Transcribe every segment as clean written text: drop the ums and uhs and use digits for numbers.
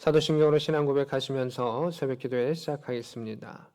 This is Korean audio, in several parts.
사도신경으로 신앙 고백하시면서 새벽기도에 시작하겠습니다.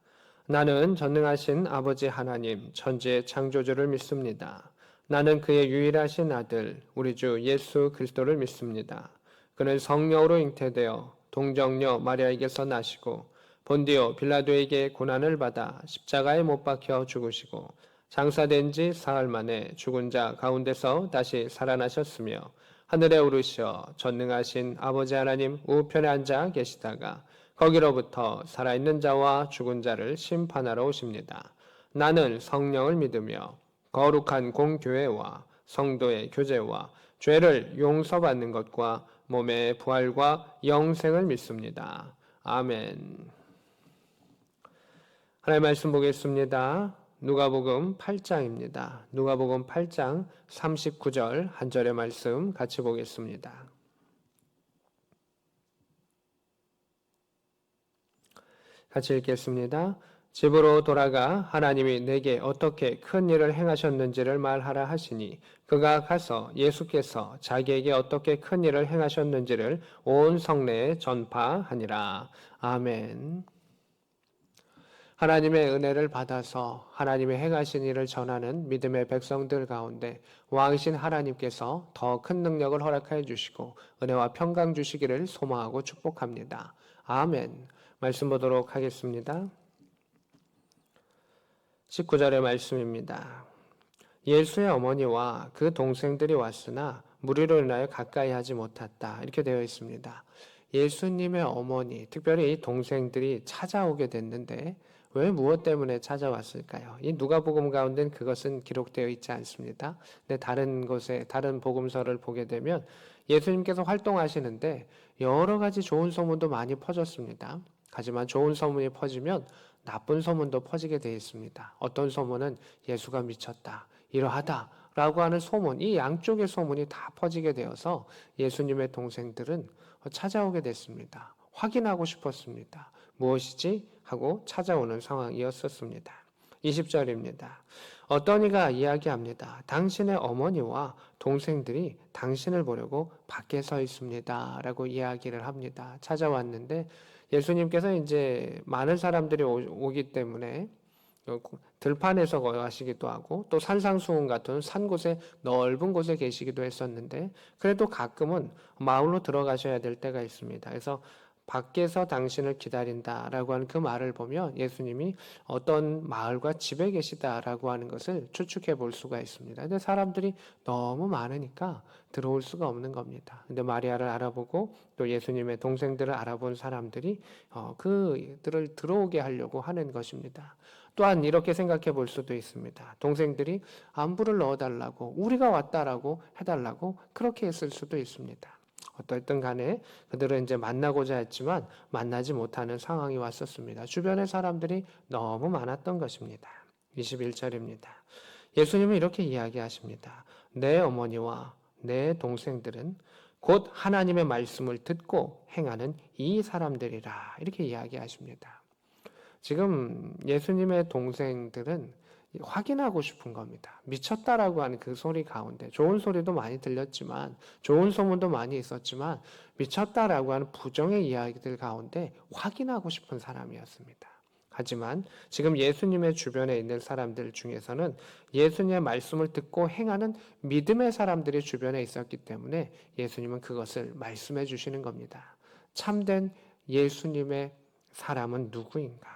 나는 전능하신 아버지 하나님 천지의 창조주를 믿습니다. 나는 그의 유일하신 아들 우리 주 예수 그리스도를 믿습니다. 그는 성령으로 잉태되어 동정녀 마리아에게서 나시고 본디오 빌라도에게 고난을 받아 십자가에 못 박혀 죽으시고 장사된 지 사흘 만에 죽은 자 가운데서 다시 살아나셨으며 하늘에 오르셔 전능하신 아버지 하나님 우편에 앉아 계시다가 거기로부터 살아있는 자와 죽은 자를 심판하러 오십니다. 나는 성령을 믿으며 거룩한 공교회와 성도의 교제와 죄를 용서받는 것과 몸의 부활과 영생을 믿습니다. 아멘. 하나님의 말씀 보겠습니다. 누가복음 8장입니다. 누가복음 8장 39절 한 절의 말씀 같이 보겠습니다. 같이 읽겠습니다. 집으로 돌아가 하나님이 내게 어떻게 큰 일을 행하셨는지를 말하라 하시니 그가 가서 예수께서 자기에게 어떻게 큰 일을 행하셨는지를 온 성내에 전파하니라. 아멘. 하나님의 은혜를 받아서 하나님의 행하신 일을 전하는 믿음의 백성들 가운데 왕이신 하나님께서 더 큰 능력을 허락하여 주시고 은혜와 평강 주시기를 소망하고 축복합니다. 아멘. 말씀 보도록 하겠습니다. 19절의 말씀입니다. 예수의 어머니와 그 동생들이 왔으나 무리로 인하여 가까이 하지 못했다. 이렇게 되어 있습니다. 예수님의 어머니, 특별히 동생들이 찾아오게 됐는데 왜 무엇 때문에 찾아왔을까요? 이 누가복음 가운데는 그것은 기록되어 있지 않습니다. 근데 다른 곳에 다른 복음서를 보게 되면 예수님께서 활동하시는데 여러 가지 좋은 소문도 많이 퍼졌습니다. 하지만 좋은 소문이 퍼지면 나쁜 소문도 퍼지게 되어 있습니다. 어떤 소문은 예수가 미쳤다, 이러하다 라고 하는 소문, 이 양쪽의 소문이 다 퍼지게 되어서 예수님의 동생들은 찾아오게 됐습니다. 확인하고 싶었습니다. 무엇이지? 하고 찾아오는 상황이었었습니다. 20절입니다. 어떤 이가 이야기합니다. 당신의 어머니와 동생들이 당신을 보려고 밖에 서 있습니다. 라고 이야기를 합니다. 찾아왔는데 예수님께서 이제 많은 사람들이 오기 때문에 들판에서 거하시기도 하고 또 산상수훈 같은 산 곳에 넓은 곳에 계시기도 했었는데 그래도 가끔은 마을로 들어가셔야 될 때가 있습니다. 그래서 밖에서 당신을 기다린다라고 하는 그 말을 보면 예수님이 어떤 마을과 집에 계시다라고 하는 것을 추측해 볼 수가 있습니다. 근데 사람들이 너무 많으니까 들어올 수가 없는 겁니다. 근데 마리아를 알아보고 또 예수님의 동생들을 알아본 사람들이 그들을 들어오게 하려고 하는 것입니다. 또한 이렇게 생각해 볼 수도 있습니다. 동생들이 안부를 넣어달라고 우리가 왔다라고 해달라고 그렇게 했을 수도 있습니다. 어떻든 간에 그들은 이제 만나고자 했지만 만나지 못하는 상황이 왔었습니다. 주변에 사람들이 너무 많았던 것입니다. 21절입니다. 예수님은 이렇게 이야기하십니다. 내 어머니와 내 동생들은 곧 하나님의 말씀을 듣고 행하는 이 사람들이라 이렇게 이야기하십니다. 지금 예수님의 동생들은 확인하고 싶은 겁니다. 미쳤다라고 하는 그 소리 가운데 좋은 소리도 많이 들렸지만 좋은 소문도 많이 있었지만 미쳤다라고 하는 부정의 이야기들 가운데 확인하고 싶은 사람이었습니다. 하지만 지금 예수님의 주변에 있는 사람들 중에서는 예수님의 말씀을 듣고 행하는 믿음의 사람들이 주변에 있었기 때문에 예수님은 그것을 말씀해 주시는 겁니다. 참된 예수님의 사람은 누구인가?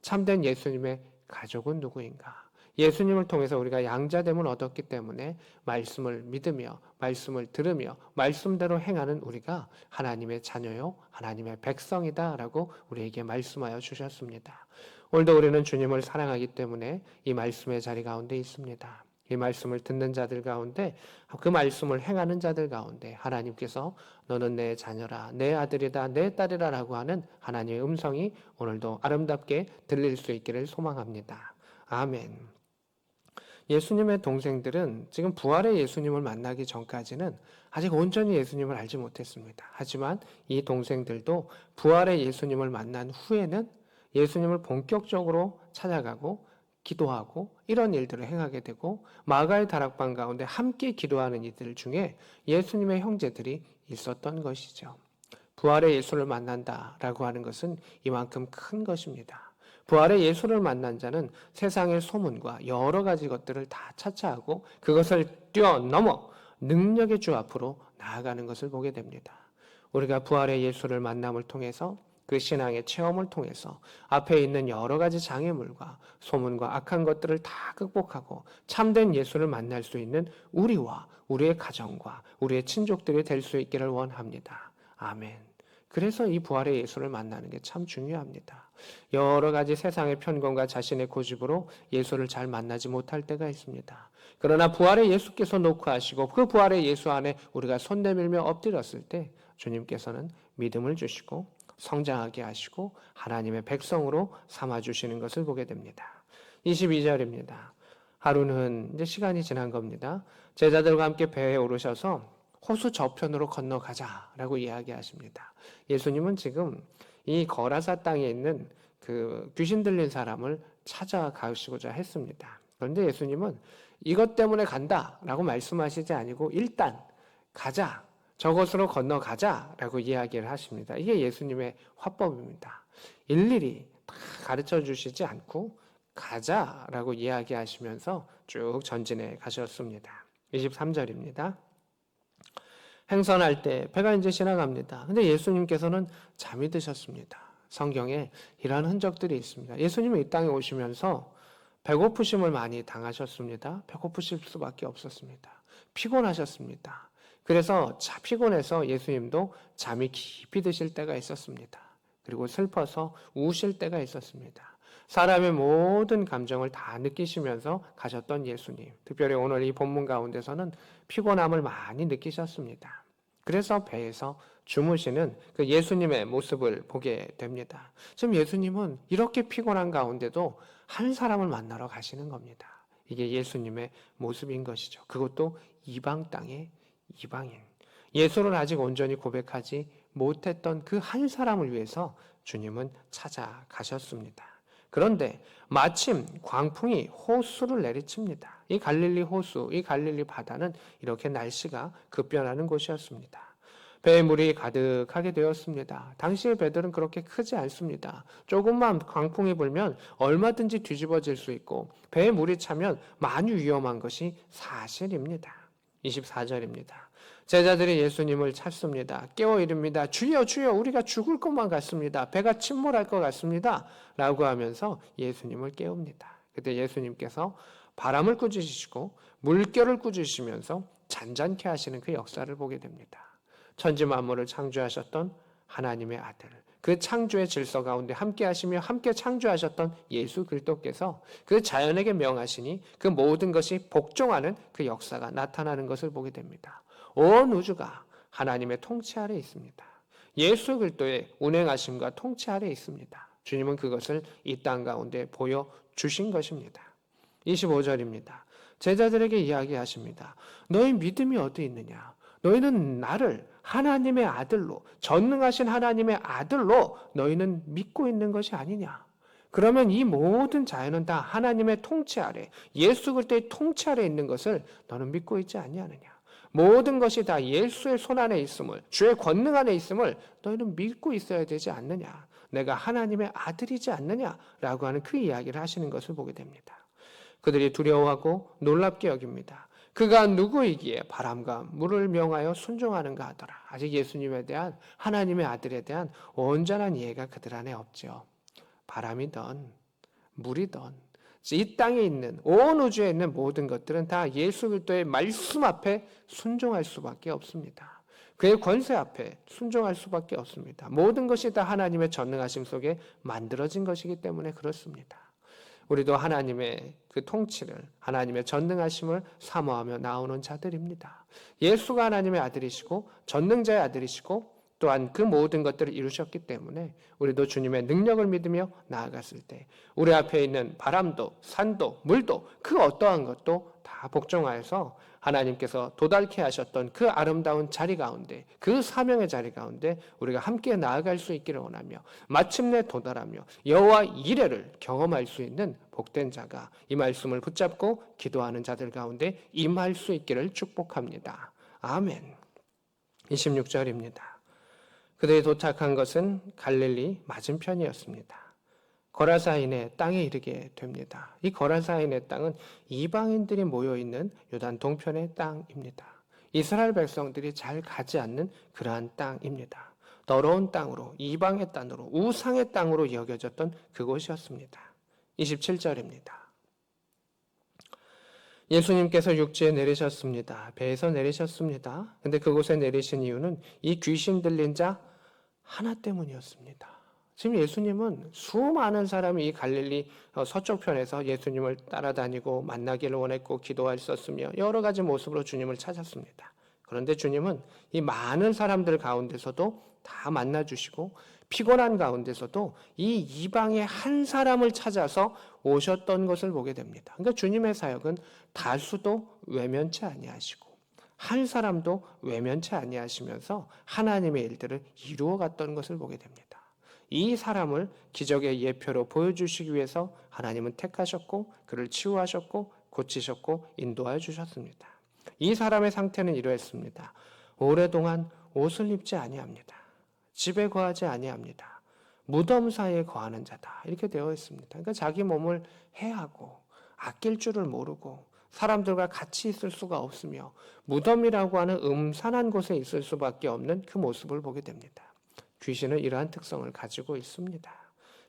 참된 예수님의 가족은 누구인가? 예수님을 통해서 우리가 양자됨을 얻었기 때문에 말씀을 믿으며 말씀을 들으며 말씀대로 행하는 우리가 하나님의 자녀요 하나님의 백성이다라고 우리에게 말씀하여 주셨습니다. 오늘도 우리는 주님을 사랑하기 때문에 이 말씀의 자리 가운데 있습니다. 이 말씀을 듣는 자들 가운데 그 말씀을 행하는 자들 가운데 하나님께서 너는 내 자녀라 내 아들이다 내 딸이라 라고 하는 하나님의 음성이 오늘도 아름답게 들릴 수 있기를 소망합니다. 아멘. 예수님의 동생들은 지금 부활의 예수님을 만나기 전까지는 아직 온전히 예수님을 알지 못했습니다. 하지만 이 동생들도 부활의 예수님을 만난 후에는 예수님을 본격적으로 찾아가고 기도하고 이런 일들을 행하게 되고 마가의 다락방 가운데 함께 기도하는 이들 중에 예수님의 형제들이 있었던 것이죠. 부활의 예수를 만난다라고 하는 것은 이만큼 큰 것입니다. 부활의 예수를 만난 자는 세상의 소문과 여러 가지 것들을 다 차치하고 그것을 뛰어넘어 능력의 주 앞으로 나아가는 것을 보게 됩니다. 우리가 부활의 예수를 만남을 통해서 그 신앙의 체험을 통해서 앞에 있는 여러 가지 장애물과 소문과 악한 것들을 다 극복하고 참된 예수를 만날 수 있는 우리와 우리의 가정과 우리의 친족들이 될 수 있기를 원합니다. 아멘. 그래서 이 부활의 예수를 만나는 게 참 중요합니다. 여러 가지 세상의 편견과 자신의 고집으로 예수를 잘 만나지 못할 때가 있습니다. 그러나 부활의 예수께서 놓고 하시고 그 부활의 예수 안에 우리가 손 내밀며 엎드렸을 때 주님께서는 믿음을 주시고 성장하게 하시고 하나님의 백성으로 삼아주시는 것을 보게 됩니다. 22절입니다. 하루는 이제 시간이 지난 겁니다. 제자들과 함께 배에 오르셔서 호수 저편으로 건너가자라고 이야기하십니다. 예수님은 지금 이 거라사 땅에 있는 그 귀신 들린 사람을 찾아가시고자 했습니다. 그런데 예수님은 이것 때문에 간다라고 말씀하시지 아니고 일단 가자, 저곳으로 건너가자라고 이야기를 하십니다. 이게 예수님의 화법입니다. 일일이 다 가르쳐 주시지 않고 가자라고 이야기하시면서 쭉 전진해 가셨습니다. 23절입니다. 행선할 때 배가 이제 지나갑니다. 근데 예수님께서는 잠이 드셨습니다. 성경에 이러한 흔적들이 있습니다. 예수님은 이 땅에 오시면서 배고프심을 많이 당하셨습니다. 배고프실 수밖에 없었습니다. 피곤하셨습니다. 그래서 피곤해서 예수님도 잠이 깊이 드실 때가 있었습니다. 그리고 슬퍼서 우실 때가 있었습니다. 사람의 모든 감정을 다 느끼시면서 가셨던 예수님. 특별히 오늘 이 본문 가운데서는 피곤함을 많이 느끼셨습니다. 그래서 배에서 주무시는 그 예수님의 모습을 보게 됩니다. 지금 예수님은 이렇게 피곤한 가운데도 한 사람을 만나러 가시는 겁니다. 이게 예수님의 모습인 것이죠. 그것도 이방 땅의 이방인. 예수를 아직 온전히 고백하지 못했던 그 한 사람을 위해서 주님은 찾아가셨습니다. 그런데 마침 광풍이 호수를 내리칩니다. 이 갈릴리 호수, 이 갈릴리 바다는 이렇게 날씨가 급변하는 곳이었습니다. 배에 물이 가득하게 되었습니다. 당시의 배들은 그렇게 크지 않습니다. 조금만 광풍이 불면 얼마든지 뒤집어질 수 있고 배에 물이 차면 많이 위험한 것이 사실입니다. 24절입니다. 제자들이 예수님을 찾습니다. 깨워 이릅니다. 주여 주여 우리가 죽을 것만 같습니다. 배가 침몰할 것 같습니다. 라고 하면서 예수님을 깨웁니다. 그때 예수님께서 바람을 꾸짖으시고 물결을 꾸짖으시면서 잔잔케 하시는 그 역사를 보게 됩니다. 천지 만물을 창조하셨던 하나님의 아들, 그 창조의 질서 가운데 함께 하시며 함께 창조하셨던 예수 그리스도께서 그 자연에게 명하시니 그 모든 것이 복종하는 그 역사가 나타나는 것을 보게 됩니다. 온 우주가 하나님의 통치 아래 있습니다. 예수 그리스도의 운행하심과 통치 아래 있습니다. 주님은 그것을 이 땅 가운데 보여주신 것입니다. 25절입니다. 제자들에게 이야기하십니다. 너희 믿음이 어디 있느냐? 너희는 나를 하나님의 아들로, 전능하신 하나님의 아들로 너희는 믿고 있는 것이 아니냐? 그러면 이 모든 자연은 다 하나님의 통치 아래, 예수 그리스도의 통치 아래 있는 것을 너는 믿고 있지 아니하느냐? 모든 것이 다 예수의 손 안에 있음을, 주의 권능 안에 있음을 너희는 믿고 있어야 되지 않느냐? 내가 하나님의 아들이지 않느냐라고 하는 그 이야기를 하시는 것을 보게 됩니다. 그들이 두려워하고 놀랍게 여깁니다. 그가 누구이기에 바람과 물을 명하여 순종하는가 하더라. 아직 예수님에 대한, 하나님의 아들에 대한 온전한 이해가 그들 안에 없죠. 바람이든 물이든 이 땅에 있는, 온 우주에 있는 모든 것들은 다 예수 그리스도의 말씀 앞에 순종할 수밖에 없습니다. 그의 권세 앞에 순종할 수밖에 없습니다. 모든 것이 다 하나님의 전능하심 속에 만들어진 것이기 때문에 그렇습니다. 우리도 하나님의 그 통치를, 하나님의 전능하심을 사모하며 나오는 자들입니다. 예수가 하나님의 아들이시고 전능자의 아들이시고 또한 그 모든 것들을 이루셨기 때문에 우리도 주님의 능력을 믿으며 나아갔을 때 우리 앞에 있는 바람도 산도 물도 그 어떠한 것도 다 복종하여서 하나님께서 도달케 하셨던 그 아름다운 자리 가운데, 그 사명의 자리 가운데 우리가 함께 나아갈 수 있기를 원하며 마침내 도달하며 여호와 이레를 경험할 수 있는 복된 자가 이 말씀을 붙잡고 기도하는 자들 가운데 임할 수 있기를 축복합니다. 아멘. 26절입니다. 그들이 도착한 것은 갈릴리 맞은편이었습니다. 거라사인의 땅에 이르게 됩니다. 이 거라사인의 땅은 이방인들이 모여있는 요단 동편의 땅입니다. 이스라엘 백성들이 잘 가지 않는 그러한 땅입니다. 더러운 땅으로, 이방의 땅으로, 우상의 땅으로 여겨졌던 그곳이었습니다. 27절입니다. 예수님께서 육지에 내리셨습니다. 배에서 내리셨습니다. 근데 그곳에 내리신 이유는 이 귀신 들린 자 하나 때문이었습니다. 지금 예수님은 수많은 사람이 이 갈릴리 서쪽 편에서 예수님을 따라다니고 만나기를 원했고 기도하셨으며 여러 가지 모습으로 주님을 찾았습니다. 그런데 주님은 이 많은 사람들 가운데서도 다 만나주시고 피곤한 가운데서도 이 이방의 한 사람을 찾아서 오셨던 것을 보게 됩니다. 그러니까 주님의 사역은 다수도 외면치 아니하시고 한 사람도 외면치 아니하시면서 하나님의 일들을 이루어 갔던 것을 보게 됩니다. 이 사람을 기적의 예표로 보여주시기 위해서 하나님은 택하셨고 그를 치유하셨고 고치셨고 인도하여 주셨습니다. 이 사람의 상태는 이러했습니다. 오랫동안 옷을 입지 아니합니다. 집에 거하지 아니합니다. 무덤 사이에 거하는 자다. 이렇게 되어 있습니다. 그러니까 자기 몸을 해하고 아낄 줄을 모르고 사람들과 같이 있을 수가 없으며 무덤이라고 하는 음산한 곳에 있을 수밖에 없는 그 모습을 보게 됩니다. 귀신은 이러한 특성을 가지고 있습니다.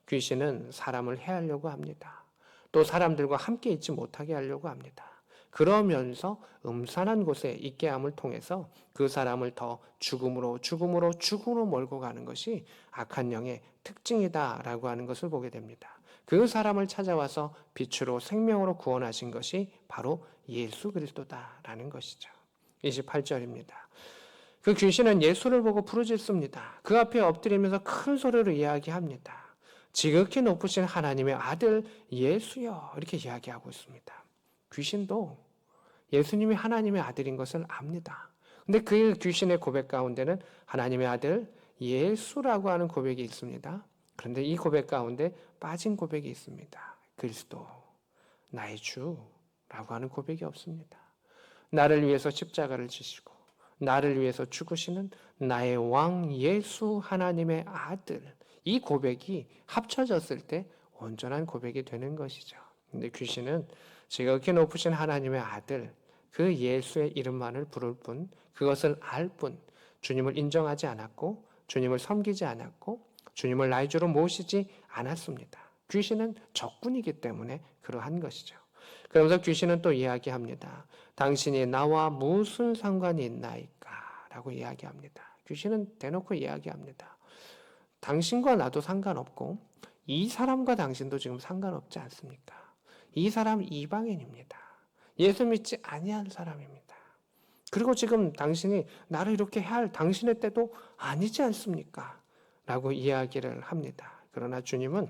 귀신은 사람을 해하려고 합니다. 또 사람들과 함께 있지 못하게 하려고 합니다. 그러면서 음산한 곳에 있게 함을 통해서 그 사람을 더 죽음으로 몰고 가는 것이 악한 영의 특징이다라고 하는 것을 보게 됩니다. 그 사람을 찾아와서 빛으로 생명으로 구원하신 것이 바로 예수 그리스도다라는 것이죠. 28절입니다. 그 귀신은 예수를 보고 부르짖습니다. 그 앞에 엎드리면서 큰 소리로 이야기합니다. 지극히 높으신 하나님의 아들 예수여, 이렇게 이야기하고 있습니다. 귀신도 예수님이 하나님의 아들인 것을 압니다. 근데 그 귀신의 고백 가운데는 하나님의 아들 예수라고 하는 고백이 있습니다. 그런데 이 고백 가운데 빠진 고백이 있습니다. 그리스도, 나의 주라고 하는 고백이 없습니다. 나를 위해서 십자가를 지시고 나를 위해서 죽으시는 나의 왕 예수 하나님의 아들, 이 고백이 합쳐졌을 때 온전한 고백이 되는 것이죠. 근데 귀신은 지극히 높으신 하나님의 아들, 그 예수의 이름만을 부를 뿐, 그것을 알 뿐, 주님을 인정하지 않았고 주님을 섬기지 않았고 주님을 나의 주로 모시지 않았습니다. 귀신은 적군이기 때문에 그러한 것이죠. 그러면서 귀신은 또 이야기합니다. 당신이 나와 무슨 상관이 있나이까? 라고 이야기합니다. 귀신은 대놓고 이야기합니다. 당신과 나도 상관없고 이 사람과 당신도 지금 상관없지 않습니까? 이 사람 이방인입니다. 예수 믿지 아니한 사람입니다. 그리고 지금 당신이 나를 이렇게 할 당신의 때도 아니지 않습니까? 라고 이야기를 합니다. 그러나 주님은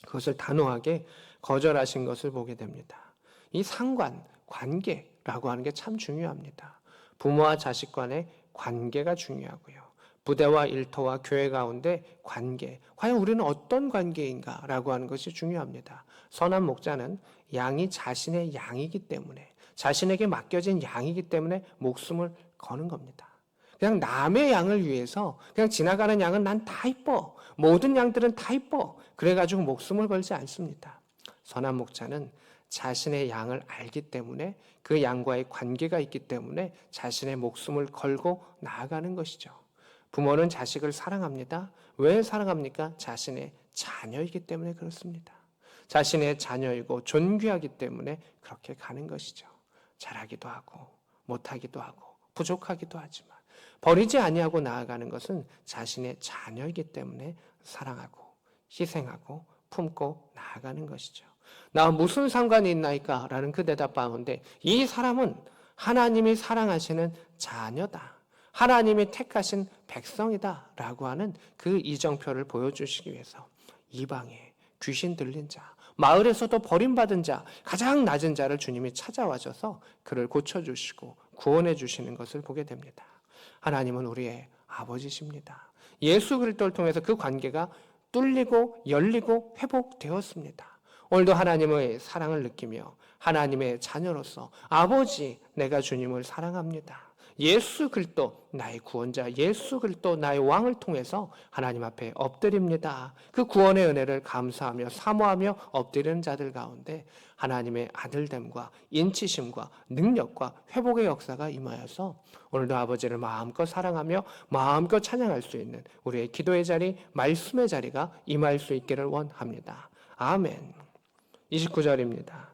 그것을 단호하게 거절하신 것을 보게 됩니다. 이 상관, 관계라고 하는 게 참 중요합니다. 부모와 자식 간의 관계가 중요하고요. 부대와 일터와 교회 가운데 관계, 과연 우리는 어떤 관계인가라고 하는 것이 중요합니다. 선한 목자는 양이 자신의 양이기 때문에, 자신에게 맡겨진 양이기 때문에 목숨을 거는 겁니다. 그냥 남의 양을 위해서 그냥 지나가는 양은 난 다 이뻐, 모든 양들은 다 이뻐, 그래가지고 목숨을 걸지 않습니다. 선한 목자는 자신의 양을 알기 때문에, 그 양과의 관계가 있기 때문에 자신의 목숨을 걸고 나아가는 것이죠. 부모는 자식을 사랑합니다. 왜 사랑합니까? 자신의 자녀이기 때문에 그렇습니다. 자신의 자녀이고 존귀하기 때문에 그렇게 가는 것이죠. 잘하기도 하고 못하기도 하고 부족하기도 하지만 버리지 아니하고 나아가는 것은 자신의 자녀이기 때문에 사랑하고 희생하고 품고 나아가는 것이죠. 나 무슨 상관이 있나이까? 라는 그 대답 가운데 이 사람은 하나님이 사랑하시는 자녀다. 하나님이 택하신 백성이다 라고 하는 그 이정표를 보여주시기 위해서 이방에 귀신 들린 자, 마을에서도 버림받은 자, 가장 낮은 자를 주님이 찾아와셔서 그를 고쳐주시고 구원해 주시는 것을 보게 됩니다. 하나님은 우리의 아버지십니다. 예수 그리스도를 통해서 그 관계가 뚫리고 열리고 회복되었습니다. 오늘도 하나님의 사랑을 느끼며 하나님의 자녀로서 아버지, 내가 주님을 사랑합니다. 예수 그리스도 나의 구원자, 예수 그리스도 나의 왕을 통해서 하나님 앞에 엎드립니다. 그 구원의 은혜를 감사하며 사모하며 엎드리는 자들 가운데 하나님의 아들됨과 인치심과 능력과 회복의 역사가 임하여서 오늘도 아버지를 마음껏 사랑하며 마음껏 찬양할 수 있는 우리의 기도의 자리, 말씀의 자리가 임할 수 있기를 원합니다. 아멘. 29절입니다.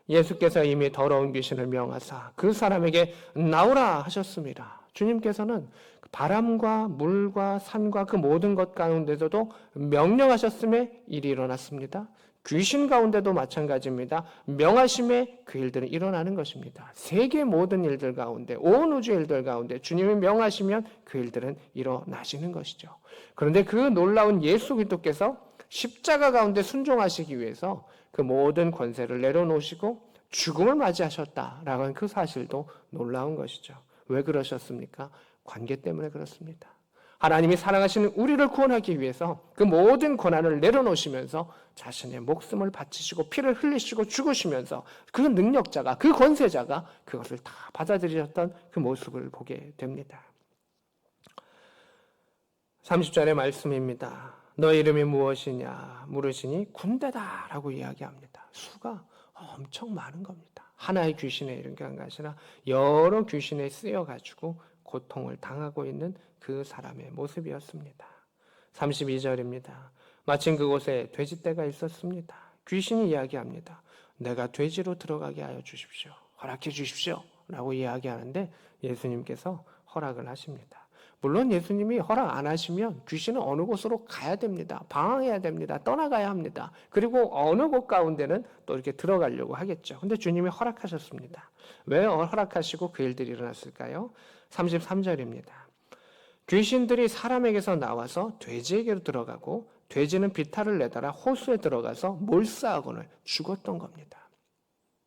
예수께서 이미 더러운 귀신을 명하사 그 사람에게 나오라 하셨습니다. 주님께서는 바람과 물과 산과 그 모든 것 가운데서도 명령하셨음에 일이 일어났습니다. 귀신 가운데도 마찬가지입니다. 명하심에 그 일들은 일어나는 것입니다. 세계 모든 일들 가운데, 온 우주 일들 가운데 주님이 명하시면 그 일들은 일어나시는 것이죠. 그런데 그 놀라운 예수 그리스도께서 십자가 가운데 순종하시기 위해서 그 모든 권세를 내려놓으시고 죽음을 맞이하셨다라고 하는 그 사실도 놀라운 것이죠. 왜 그러셨습니까? 관계 때문에 그렇습니다. 하나님이 사랑하시는 우리를 구원하기 위해서 그 모든 권한을 내려놓으시면서 자신의 목숨을 바치시고 피를 흘리시고 죽으시면서 그 능력자가, 그 권세자가 그것을 다 받아들이셨던 그 모습을 보게 됩니다. 30절의 말씀입니다. 너 이름이 무엇이냐 물으시니 군대다 라고 이야기합니다. 수가 엄청 많은 겁니다. 하나의 귀신의 이름이 아니라 여러 귀신에 쓰여가지고 고통을 당하고 있는 그 사람의 모습이었습니다. 32절입니다. 마침 그곳에 돼지떼가 있었습니다. 귀신이 이야기합니다. 내가 돼지로 들어가게 하여 주십시오. 허락해 주십시오. 라고 이야기하는데 예수님께서 허락을 하십니다. 물론 예수님이 허락 안 하시면 귀신은 어느 곳으로 가야 됩니다. 방황해야 됩니다. 떠나가야 합니다. 그리고 어느 곳 가운데는 또 이렇게 들어가려고 하겠죠. 근데 주님이 허락하셨습니다. 왜 허락하시고 그 일들이 일어났을까요? 33절입니다. 귀신들이 사람에게서 나와서 돼지에게로 들어가고 돼지는 비탈을 내달아 호수에 들어가서 몰사하고는 죽었던 겁니다.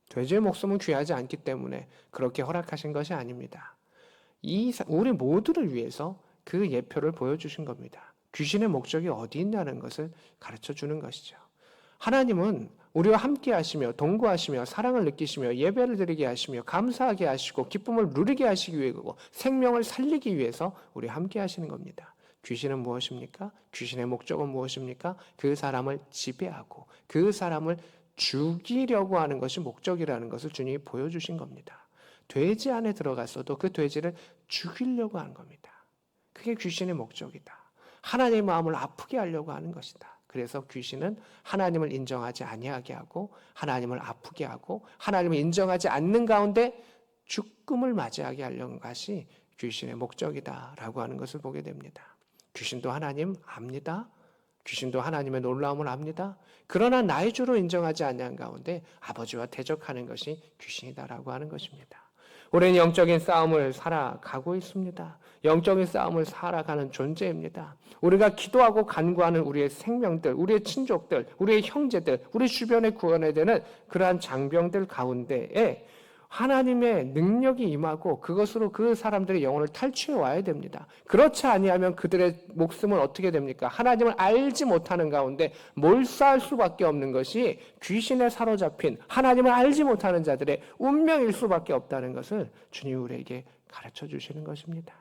돼지의 목숨은 귀하지 않기 때문에 그렇게 허락하신 것이 아닙니다. 우리 모두를 위해서 그 예표를 보여주신 겁니다. 귀신의 목적이 어디 있냐는 것을 가르쳐 주는 것이죠. 하나님은 우리와 함께 하시며 동거하시며 사랑을 느끼시며 예배를 드리게 하시며 감사하게 하시고 기쁨을 누리게 하시기 위해서 생명을 살리기 위해서 우리와 함께 하시는 겁니다. 귀신은 무엇입니까? 귀신의 목적은 무엇입니까? 그 사람을 지배하고 그 사람을 죽이려고 하는 것이 목적이라는 것을 주님이 보여주신 겁니다. 돼지 안에 들어갔어도 그 돼지를 죽이려고 하는 겁니다. 그게 귀신의 목적이다. 하나님의 마음을 아프게 하려고 하는 것이다. 그래서 귀신은 하나님을 인정하지 아니하게 하고 하나님을 아프게 하고 하나님을 인정하지 않는 가운데 죽음을 맞이하게 하려는 것이 귀신의 목적이다라고 하는 것을 보게 됩니다. 귀신도 하나님 압니다. 귀신도 하나님의 놀라움을 압니다. 그러나 나의 주로 인정하지 않는 가운데 아버지와 대적하는 것이 귀신이다라고 하는 것입니다. 우리는 영적인 싸움을 살아가고 있습니다. 영적인 싸움을 살아가는 존재입니다. 우리가 기도하고 간구하는 우리의 생명들, 우리의 친족들, 우리의 형제들, 우리 주변에 구원해야 되는 그러한 장병들 가운데에 하나님의 능력이 임하고 그것으로 그 사람들의 영혼을 탈취해 와야 됩니다. 그렇지 아니하면 그들의 목숨은 어떻게 됩니까? 하나님을 알지 못하는 가운데 몰사할 수밖에 없는 것이 귀신에 사로잡힌 하나님을 알지 못하는 자들의 운명일 수밖에 없다는 것을 주님이 우리에게 가르쳐 주시는 것입니다.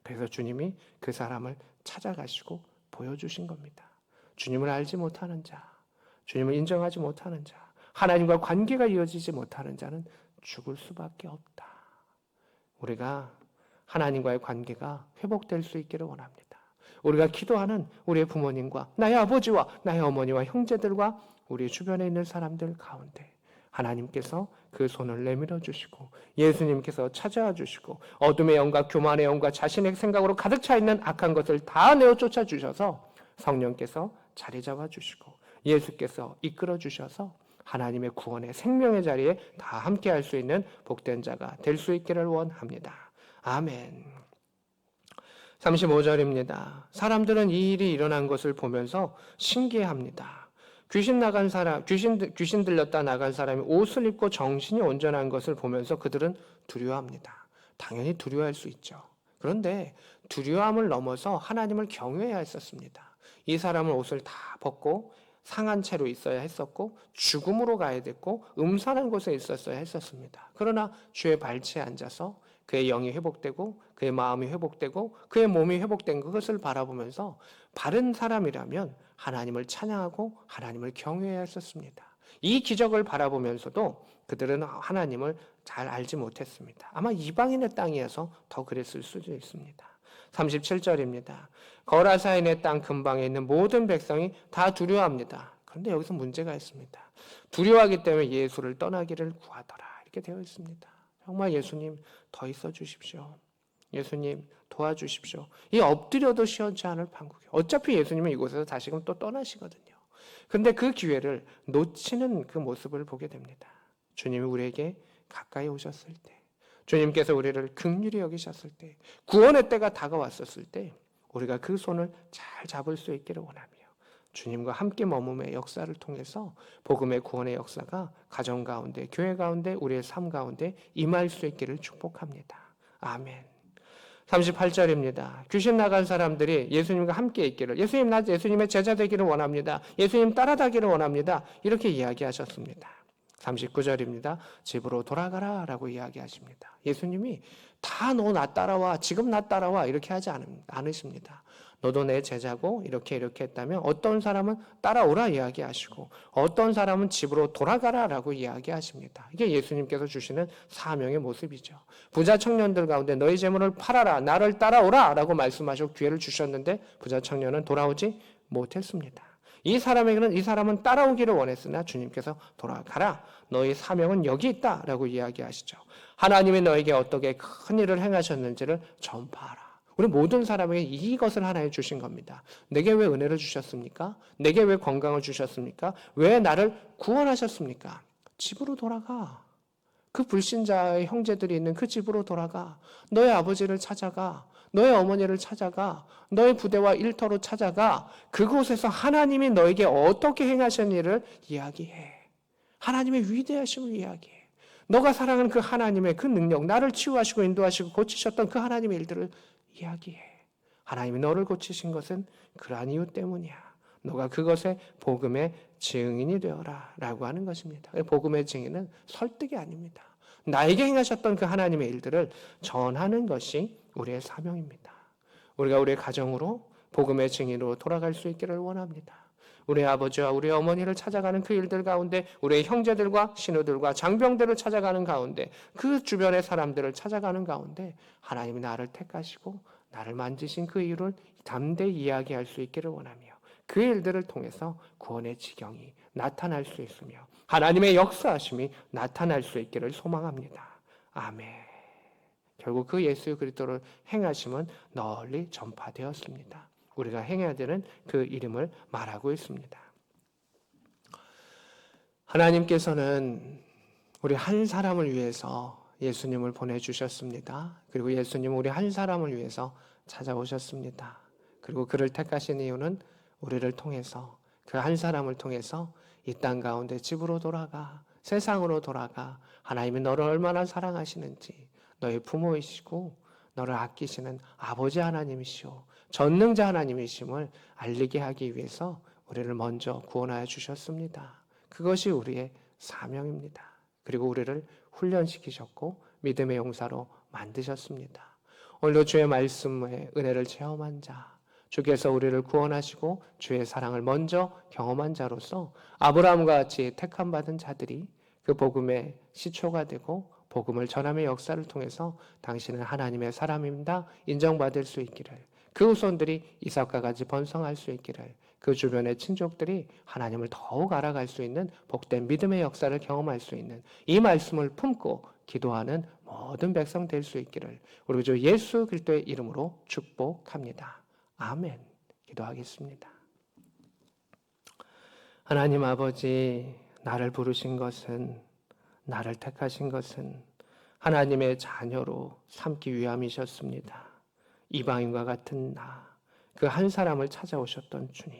그래서 주님이 그 사람을 찾아가시고 보여주신 겁니다. 주님을 알지 못하는 자, 주님을 인정하지 못하는 자, 하나님과 관계가 이어지지 못하는 자는 죽을 수밖에 없다. 우리가 하나님과의 관계가 회복될 수 있기를 원합니다. 우리가 기도하는 우리의 부모님과 나의 아버지와 나의 어머니와 형제들과 우리 주변에 있는 사람들 가운데 하나님께서 그 손을 내밀어 주시고 예수님께서 찾아와 주시고 어둠의 영과 교만의 영과 자신의 생각으로 가득 차 있는 악한 것을 다 내어 쫓아 주셔서 성령께서 자리 잡아 주시고 예수께서 이끌어 주셔서 하나님의 구원의 생명의 자리에 다 함께 할 수 있는 복된 자가 될 수 있기를 원합니다. 아멘. 35절입니다. 사람들은 이 일이 일어난 것을 보면서 신기해합니다. 귀신 들렸다 나간 사람이 옷을 입고 정신이 온전한 것을 보면서 그들은 두려워합니다. 당연히 두려워할 수 있죠. 그런데 두려움을 넘어서 하나님을 경외해야 했었습니다. 이 사람은 옷을 다 벗고 상한 채로 있어야 했었고 죽음으로 가야 됐고 음산한 곳에 있었어야 했었습니다. 그러나 주의 발치에 앉아서 그의 영이 회복되고 그의 마음이 회복되고 그의 몸이 회복된 그것을 바라보면서 바른 사람이라면 하나님을 찬양하고 하나님을 경외해야 했었습니다. 이 기적을 바라보면서도 그들은 하나님을 잘 알지 못했습니다. 아마 이방인의 땅이어서 더 그랬을 수도 있습니다. 37절입니다. 거라사인의 땅 근방에 있는 모든 백성이 다 두려워합니다. 그런데 여기서 문제가 있습니다. 두려워하기 때문에 예수를 떠나기를 구하더라. 이렇게 되어 있습니다. 정말 예수님 더 있어 주십시오. 예수님 도와주십시오. 이 엎드려도 시원치 않을 판국이. 어차피 예수님은 이곳에서 다시금 또 떠나시거든요. 근데 그 기회를 놓치는 그 모습을 보게 됩니다. 주님이 우리에게 가까이 오셨을 때, 주님께서 우리를 긍휼히 여기셨을 때, 구원의 때가 다가왔었을 때 우리가 그 손을 잘 잡을 수 있기를 원하며 주님과 함께 머금의 역사를 통해서 복음의 구원의 역사가 가정 가운데, 교회 가운데, 우리의 삶 가운데 임할 수 있기를 축복합니다. 아멘. 38절입니다. 귀신 나간 사람들이 예수님과 함께 있기를, 예수님 나 예수님의 제자 되기를 원합니다. 예수님 따라다기를 원합니다. 이렇게 이야기하셨습니다. 39절입니다. 집으로 돌아가라 라고 이야기하십니다. 예수님이 다 너 나 따라와, 지금 나 따라와 이렇게 하지 않으십니다. 너도 내 제자고 이렇게 했다면 어떤 사람은 따라오라 이야기하시고 어떤 사람은 집으로 돌아가라 라고 이야기하십니다. 이게 예수님께서 주시는 사명의 모습이죠. 부자 청년들 가운데 너희 재물을 팔아라, 나를 따라오라 라고 말씀하시고 기회를 주셨는데 부자 청년은 돌아오지 못했습니다. 이 사람은 따라오기를 원했으나 주님께서 돌아가라, 너희 사명은 여기 있다 라고 이야기하시죠. 하나님이 너에게 어떻게 큰 일을 행하셨는지를 전파하라. 우리 모든 사람에게 이것을 하나님 주신 겁니다. 내게 왜 은혜를 주셨습니까? 내게 왜 건강을 주셨습니까? 왜 나를 구원하셨습니까? 집으로 돌아가. 그 불신자의 형제들이 있는 그 집으로 돌아가. 너의 아버지를 찾아가. 너의 어머니를 찾아가. 너의 부대와 일터로 찾아가. 그곳에서 하나님이 너에게 어떻게 행하신 일을 이야기해. 하나님의 위대하심을 이야기해. 너가 사랑하는 그 하나님의 그 능력, 나를 치유하시고 인도하시고 고치셨던 그 하나님의 일들을 이야기해. 하나님이 너를 고치신 것은 그러한 이유 때문이야. 너가 그것의 복음의 증인이 되어라 라고 하는 것입니다. 복음의 증인은 설득이 아닙니다. 나에게 행하셨던 그 하나님의 일들을 전하는 것이 우리의 사명입니다. 우리가 우리의 가정으로 복음의 증인으로 돌아갈 수 있기를 원합니다. 우리 아버지와 우리 어머니를 찾아가는 그 일들 가운데, 우리의 형제들과 신우들과 장병들을 찾아가는 가운데, 그 주변의 사람들을 찾아가는 가운데 하나님이 나를 택하시고 나를 만지신 그 이유를 담대히 이야기할 수 있기를 원하며 그 일들을 통해서 구원의 지경이 나타날 수 있으며 하나님의 역사하심이 나타날 수 있기를 소망합니다. 아멘. 결국 그 예수 그리스도를 행하심은 널리 전파되었습니다. 우리가 행해야 되는 그 이름을 말하고 있습니다. 하나님께서는 우리 한 사람을 위해서 예수님을 보내주셨습니다. 그리고 예수님은 우리 한 사람을 위해서 찾아오셨습니다. 그리고 그를 택하신 이유는 우리를 통해서, 그 한 사람을 통해서 이 땅 가운데 집으로 돌아가, 세상으로 돌아가, 하나님이 너를 얼마나 사랑하시는지, 너의 부모이시고 너를 아끼시는 아버지 하나님이시오, 전능자 하나님이심을 알리게 하기 위해서 우리를 먼저 구원하여 주셨습니다. 그것이 우리의 사명입니다. 그리고 우리를 훈련시키셨고 믿음의 용사로 만드셨습니다. 오늘도 주의 말씀의 은혜를 체험한 자, 주께서 우리를 구원하시고 주의 사랑을 먼저 경험한 자로서 아브라함과 같이 택함받은 자들이 그 복음의 시초가 되고 복음을 전함의 역사를 통해서 당신은 하나님의 사람입니다 인정받을 수 있기를, 그 후손들이 이삭과 같이 번성할 수 있기를, 그 주변의 친족들이 하나님을 더욱 알아갈 수 있는 복된 믿음의 역사를 경험할 수 있는 이 말씀을 품고 기도하는 모든 백성 될 수 있기를 우리 주 예수 그리스도의 이름으로 축복합니다. 아멘. 기도하겠습니다. 하나님 아버지, 나를 부르신 것은, 나를 택하신 것은 하나님의 자녀로 삼기 위함이셨습니다. 이방인과 같은 나, 그 한 사람을 찾아오셨던 주님,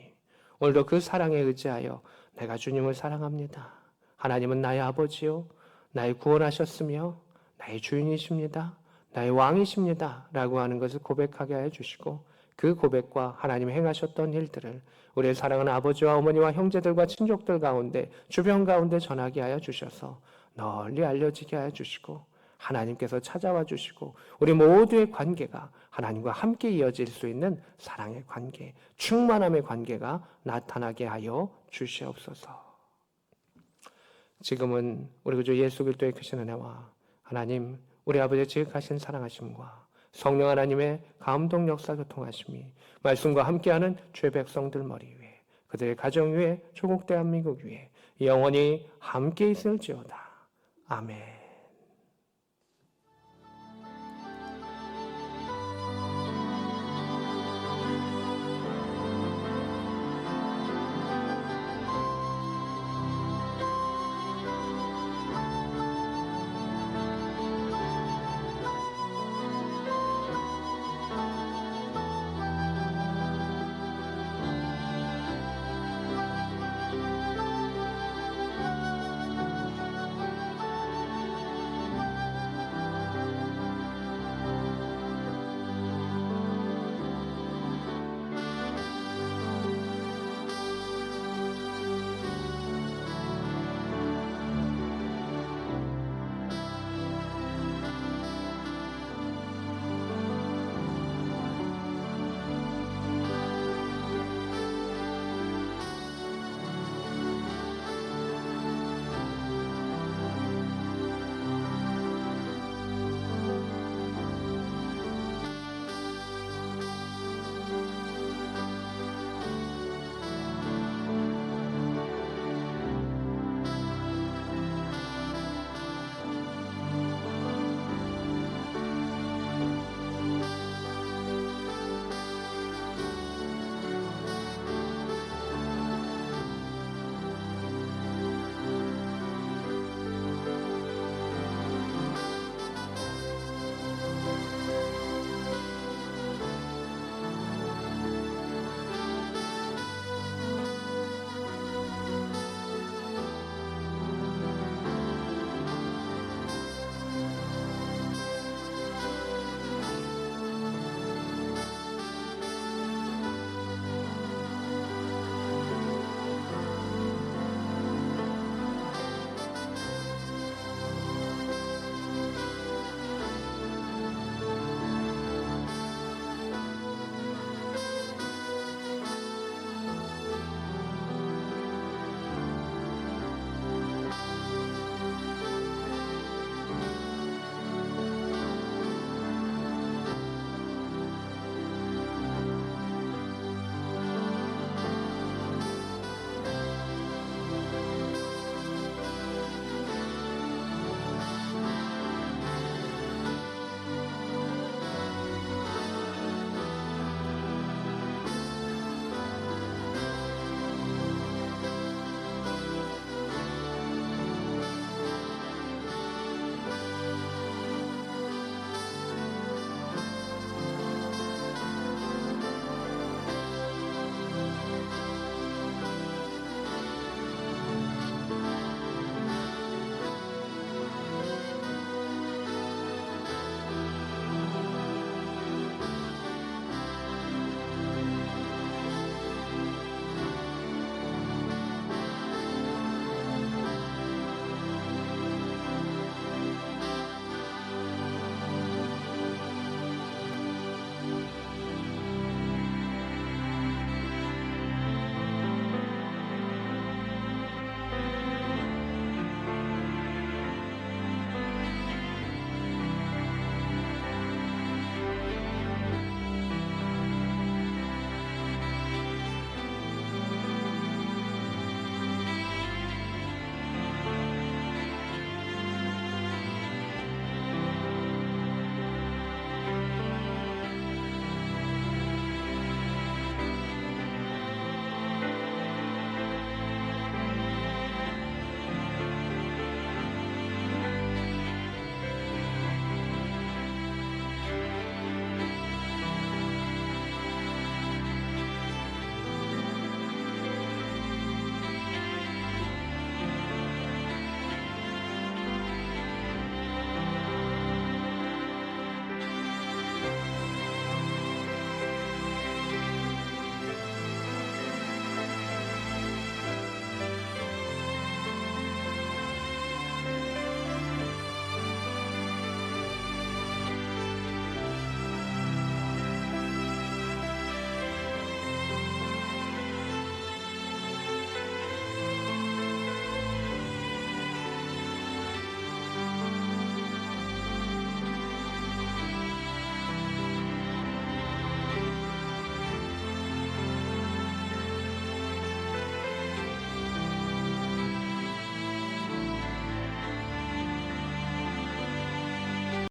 오늘도 그 사랑에 의지하여 내가 주님을 사랑합니다. 하나님은 나의 아버지요, 나의 구원하셨으며 나의 주인이십니다. 나의 왕이십니다. 라고 하는 것을 고백하게 하여 주시고 그 고백과 하나님이 행하셨던 일들을 우리의 사랑하는 아버지와 어머니와 형제들과 친족들 가운데, 주변 가운데 전하게 하여 주셔서 널리 알려지게 하여 주시고 하나님께서 찾아와 주시고 우리 모두의 관계가 하나님과 함께 이어질 수 있는 사랑의 관계, 충만함의 관계가 나타나게 하여 주시옵소서. 지금은 우리 구주 예수 그리스도의 크신 은혜와 하나님 우리 아버지의 지극하신 사랑하심과 성령 하나님의 감동 역사 교통하심이 말씀과 함께하는 주의 백성들 머리 위에 그들의 가정 위에 조국 대한민국 위에 영원히 함께 있을지어다. 아멘.